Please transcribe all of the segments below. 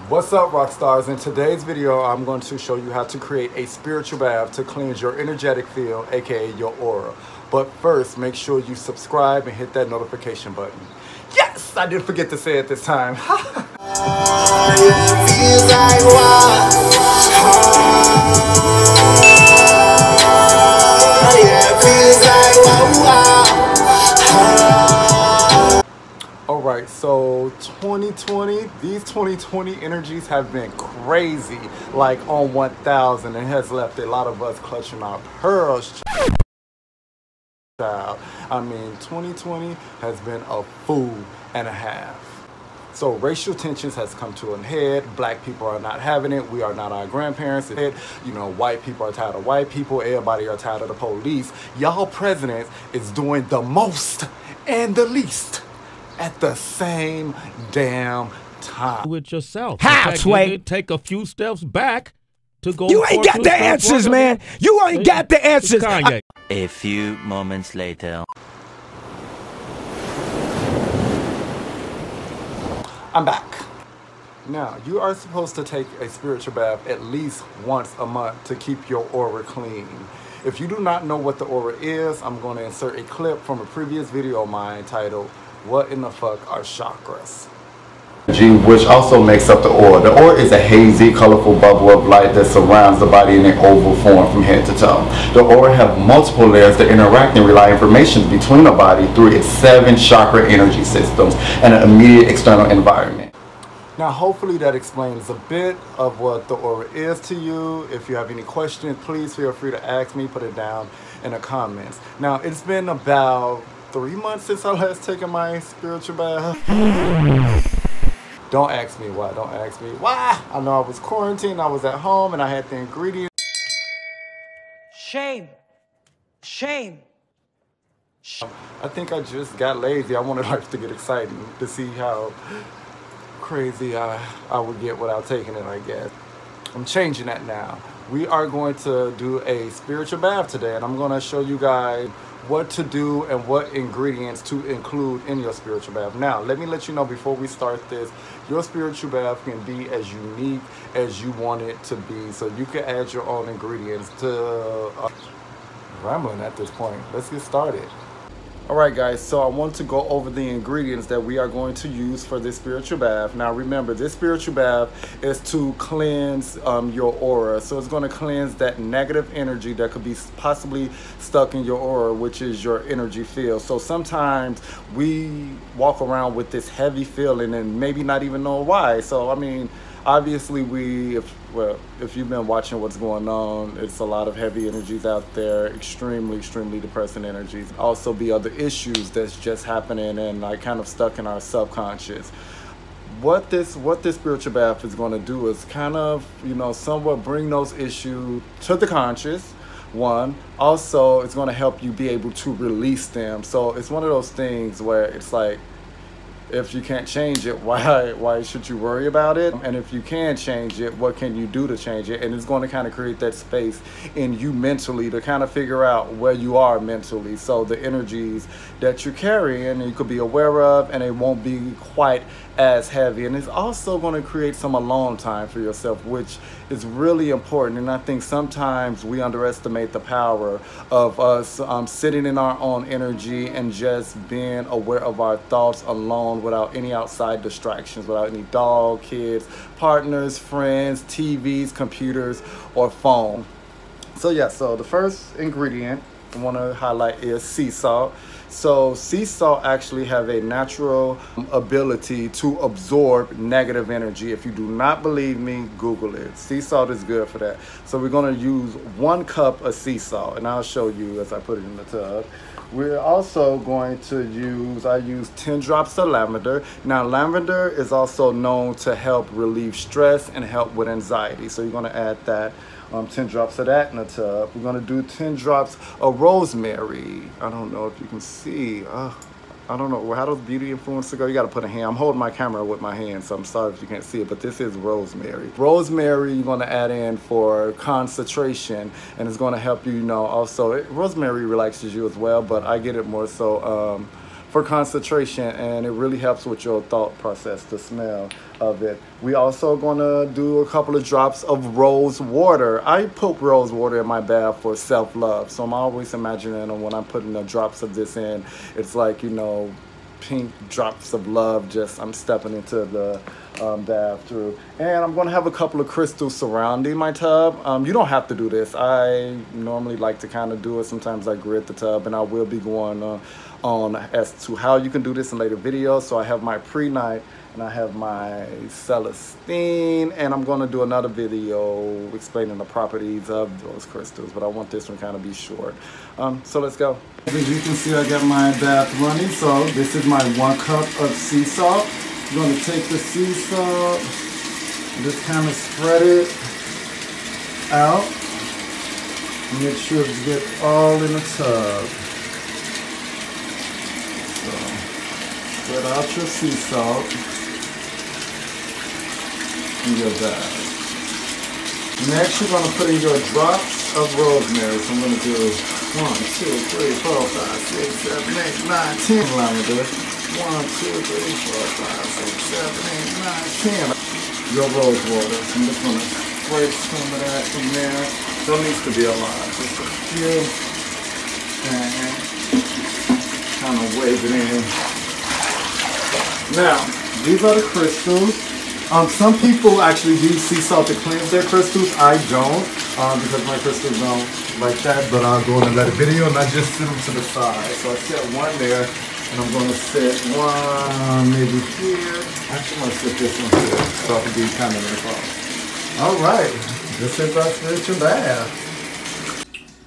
What's up, RockStars? In today's video, I'm going to show you how to create a spiritual bath to cleanse your energetic field, aka your aura. But first, make sure you subscribe and hit that notification button. Yes! I didn't forget to say it this time. Alright, so 2020, these 2020 energies have been crazy, like on 1000, and has left a lot of us clutching our pearls, child. I mean, 2020 has been a fool and a half. So racial tensions has come to an head. Black people are not having it. We are not our grandparents. White people are tired of white people. Everybody are tired of the police. Y'all president is doing the most and the least at the same damn time. With yourself. How, Sway? Take a few steps back to go. You ain't got the answers, man. You ain't got the answers. Kanye. A few moments later. I'm back. Now, you are supposed to take a spiritual bath at least once a month to keep your aura clean. If you do not know what the aura is, I'm going to insert a clip from a previous video of mine titled, "What in the fuck are chakras?" Which also makes up the aura. The aura is a hazy, colorful bubble of light that surrounds the body in an oval form from head to toe. The aura have multiple layers that interact and relay information between the body through its 7 chakra energy systems and an immediate external environment. Now, hopefully that explains a bit of what the aura is to you. If you have any questions, please feel free to ask me, put it down in the comments. Now, it's been about 3 months since I last taken my spiritual bath. Don't ask me why. Don't ask me why. I know I was quarantined. I was at home and I had the ingredients. Shame. Shame. I think I just got lazy. I wanted life to get exciting to see how crazy I would get without taking it, I guess. I'm changing that now. We are going to do a spiritual bath today, and I'm going to show you guys what to do and what ingredients to include in your spiritual bath. Now, let me let you know before we start this, your spiritual bath can be as unique as you want it to be. So you can add your own ingredients to... rambling at this point. Let's get started. Alright guys, so I want to go over the ingredients that we are going to use for this spiritual bath. Now remember, this spiritual bath is to cleanse your aura. So it's going to cleanse that negative energy that could be possibly stuck in your aura, which is your energy field. So sometimes we walk around with this heavy feeling and maybe not even know why. So I mean, obviously if you've been watching what's going on, it's a lot of heavy energies out there, extremely depressing energies. Also be other issues that's just happening and like kind of stuck in our subconscious. What this spiritual bath is going to do is kind of, somewhat bring those issues to the conscious. One, also it's going to help you be able to release them. So it's one of those things where it's like, if you can't change it, why should you worry about it? And if you can change it, what can you do to change it? And it's going to kind of create that space in you mentally to kind of figure out where you are mentally. So the energies that you're carrying, you could be aware of, and it won't be quite as heavy. And it's also going to create some alone time for yourself, which is really important. And I think sometimes we underestimate the power of us sitting in our own energy and just being aware of our thoughts alone without any outside distractions, without any dog, kids, partners, friends, TVs, computers, or phone. So yeah, so the first ingredient I want to highlight is sea salt. So sea salt actually have a natural ability to absorb negative energy. If you do not believe me, Google it. Sea salt is good for that. So we're going to use 1 cup of sea salt, and I'll show you as I put it in the tub. We're also going to I use 10 drops of lavender. Now, lavender is also known to help relieve stress and help with anxiety. So you're going to add that. 10 drops of that in the tub. We're going to do 10 drops of rosemary. I don't know if you can see. I don't know. How does beauty influencer go? You got to put a hand. I'm holding my camera with my hand, so I'm sorry if you can't see it, but this is rosemary. Rosemary you're going to add in for concentration, and it's going to help you, also. Rosemary relaxes you as well, but I get it more so for concentration, and it really helps with your thought process, the smell. of it. We also gonna do a couple of drops of rose water. I put rose water in my bath for self-love, so I'm always imagining when I'm putting the drops of this in, it's like, you know, pink drops of love. Just I'm stepping into the bath through, and I'm gonna have a couple of crystals surrounding my tub. You don't have to do this. I normally like to kind of do it. Sometimes I grid the tub, and I will be going on as to how you can do this in later videos. So I have my pre-night and I have my Celestine, and I'm gonna do another video explaining the properties of those crystals, but I want this one kind of be short. So let's go. As you can see, I got my bath running. So this is my 1 cup of sea salt. I'm gonna take the sea salt and just kind of spread it out. Make sure it gets all in the tub. So spread out your sea salt in your bath. Next, you're gonna put in your drops of rosemary. So I'm gonna do 1, 2, 3, 4, 5, 6, 7, 8, 9, 10 lavender. 1, 2, 3, 4, 5, 6, 7, 8, 9, 10. Your rose water. So I'm just gonna spray some of that in there. Don't need to be a lot, just a few. And kind of wave it in. Now, these are the crystals. Some people actually use sea salt to cleanse their crystals. I don't, because my crystals don't like that. But I'll go in and let a video, and I just sit them to the side. So I set one there. And I'm going to set one maybe here. Actually, I'm going to set this one here so I can be kind of involved. All right, this is our spiritual bath.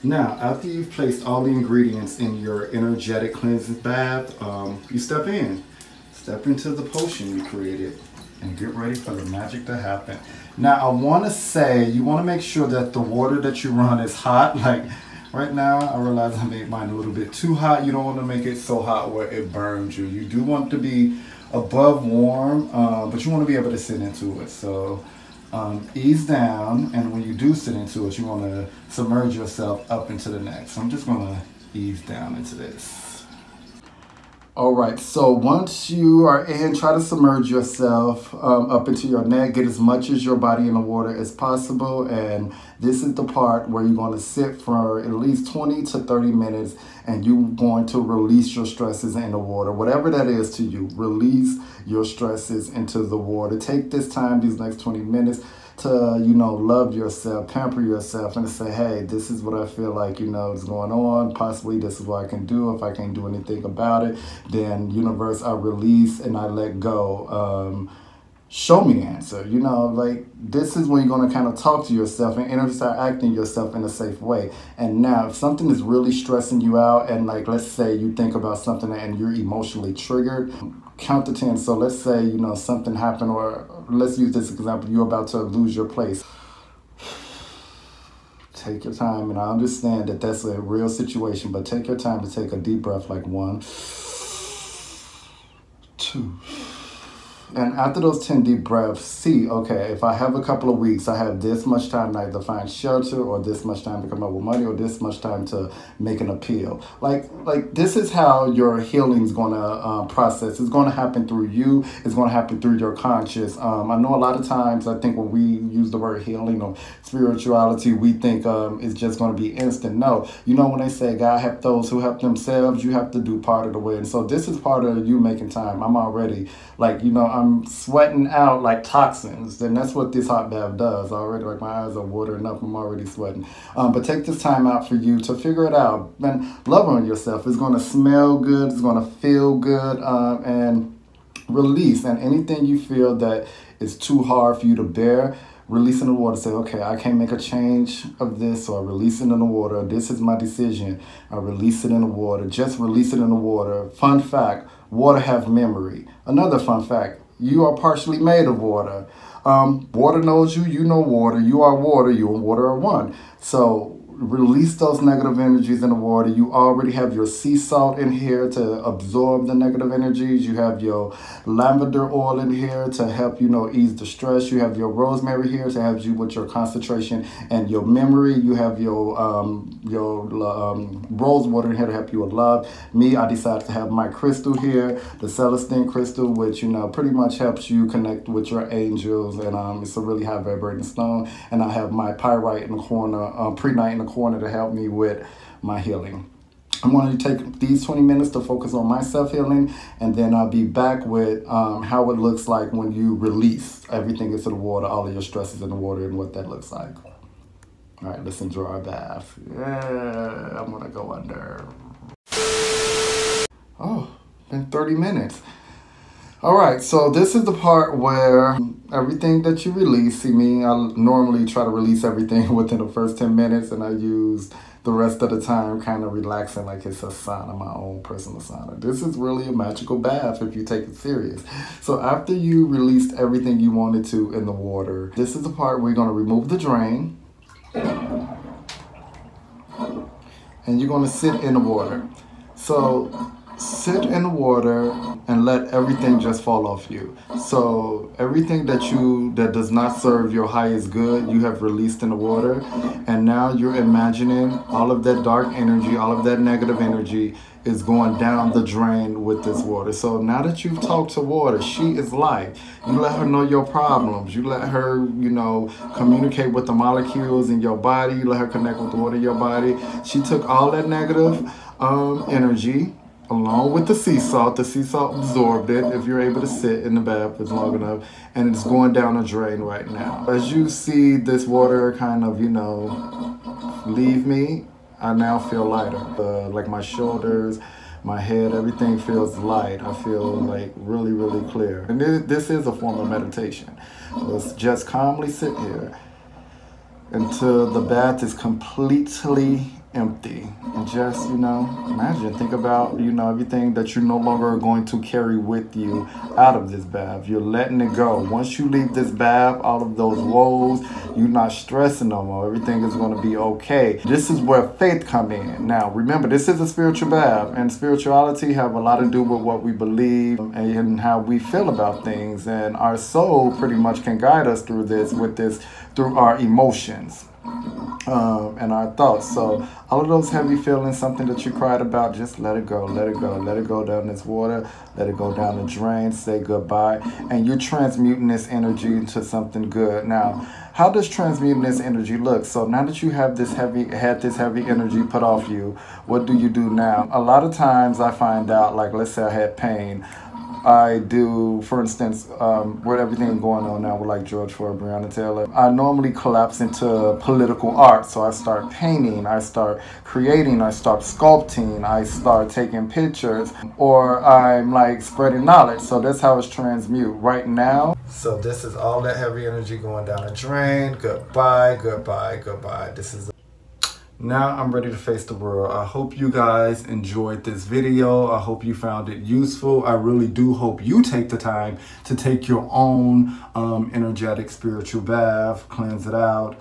Now, after you've placed all the ingredients in your energetic cleansing bath, you step in. Step into the potion you created and get ready for the magic to happen. Now, I want to say, you want to make sure that the water that you run is hot. Like, right now, I realize I made mine a little bit too hot. You don't want to make it so hot where it burns you. You do want to be above warm, but you want to be able to sit into it. So ease down, and when you do sit into it, you want to submerge yourself up into the neck. So I'm just going to ease down into this. All right, so once you are in, try to submerge yourself up into your neck. Get as much as your body in the water as possible. And this is the part where you're going to sit for at least 20 to 30 minutes, and you're going to release your stresses in the water. Whatever that is to you, release your stresses into the water. Take this time, these next 20 minutes, to, you know, love yourself, pamper yourself, and say, hey, this is what I feel like, you know, is going on. Possibly this is what I can do. If I can't do anything about it, then universe, I release and I let go. Show me the answer. You know, like, this is when you're going to kind of talk to yourself and start acting yourself in a safe way. And now, if something is really stressing you out, and like, let's say you think about something and you're emotionally triggered, count to 10. So let's say, you know, something happened, or let's use this example, you're about to lose your place. Take your time, and I understand that that's a real situation, but take your time to take a deep breath, like 1, 2. And after those 10 deep breaths, see, okay, if I have a couple of weeks, I have this much time to either find shelter, or this much time to come up with money, or this much time to make an appeal. Like this is how your healing is going to process. It's going to happen through you. It's going to happen through your conscious. I know a lot of times, I think when we use the word healing or spirituality, we think it's just going to be instant. No, you know, when they say God help those who help themselves, you have to do part of the way. And so this is part of you making time. I'm already, like, you know, I'm sweating out like toxins, and that's what this hot bath does already. Like, my eyes are watering up, I'm already sweating. But take this time out for you to figure it out and love on yourself. It's going to smell good, it's going to feel good, and release. And anything you feel that is too hard for you to bear, release in the water. Say, okay, I can't make a change of this, so I release it in the water. This is my decision. I release it in the water. Just release it in the water. Fun fact, water have memory. Another fun fact, you are partially made of water. Water knows you, you know water. You are water, you and water are one. So release those negative energies in the water. You already have your sea salt in here to absorb the negative energies. You have your lavender oil in here to help, ease the stress. You have your rosemary here to help you with your concentration and your memory. You have your rose water in here to help you with love. Me, I decided to have my crystal here, the Celestine crystal, which, pretty much helps you connect with your angels. And it's a really high vibrating stone. And I have my pyrite in the corner, prehnite in the corner to help me with my healing. I'm going to take these 20 minutes to focus on my self-healing, and then I'll be back with how it looks like when you release everything into the water, all of your stresses in the water, and what that looks like. All right, let's enjoy our bath. Yeah, I'm going to go under. Oh, been 30 minutes. All right, so this is the part where everything that you release, see me, I normally try to release everything within the first 10 minutes, and I use the rest of the time kind of relaxing like it's a sauna, my own personal sauna. This is really a magical bath if you take it serious. So after you released everything you wanted to in the water, this is the part where you're going to remove the drain, and you're going to sit in the water. So sit in the water and let everything just fall off you. So everything that does not serve your highest good, you have released in the water. And now you're imagining all of that dark energy, all of that negative energy is going down the drain with this water. So now that you've talked to water, she is light. You let her know your problems. You let her, communicate with the molecules in your body. You let her connect with the water in your body. She took all that negative energy along with the sea salt. The sea salt absorbed it if you're able to sit in the bath for long enough, and it's going down a drain right now. As you see this water kind of, leave me, I now feel lighter. Like my shoulders, my head, everything feels light. I feel like really, really clear. And this is a form of meditation. Let's just calmly sit here until the bath is completely empty. And just, imagine, think about, everything that you no longer are going to carry with you out of this bath. You're letting it go. Once you leave this bath, all of those woes, you're not stressing no more. Everything is going to be okay. This is where faith come in. Now, remember, this is a spiritual bath, and spirituality have a lot to do with what we believe and how we feel about things. And our soul pretty much can guide us through through our emotions. And our thoughts. So all of those heavy feelings, something that you cried about, just let it go, let it go, let it go down this water, let it go down the drain, say goodbye, and you're transmuting this energy into something good. Now, how does transmuting this energy look? So now that you have this heavy energy put off you, what do you do now? A lot of times I find out, like, let's say I had pain, I do, for instance, with everything going on now with like George Floyd, Breonna Taylor, I normally collapse into political art. So I start painting, I start creating, I start sculpting, I start taking pictures, or I'm like spreading knowledge. So that's how it's transmute right now. So this is all that heavy energy going down the drain. Goodbye, goodbye, goodbye. This is Now I'm ready to face the world. I hope you guys enjoyed this video. I hope you found it useful. I really do hope you take the time to take your own energetic spiritual bath, cleanse it out.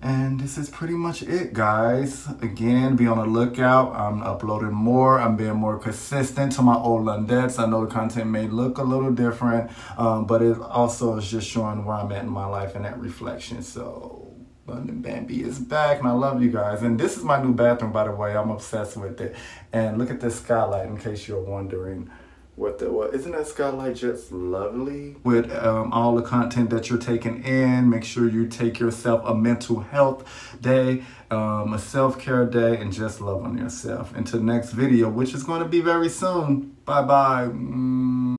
And this is pretty much it, guys. Again, be on the lookout. I'm uploading more. I'm being more consistent to my old Lundettes. I know the content may look a little different, but it also is just showing where I'm at in my life and that reflection. So London Bambi is back, and I love you guys. And this is my new bathroom, by the way. I'm obsessed with it. And look at this skylight, in case you're wondering what isn't that skylight just lovely? With all the content that you're taking in, make sure you take yourself a mental health day, a self-care day, and just love on yourself. Until next video, which is going to be very soon. Bye-bye.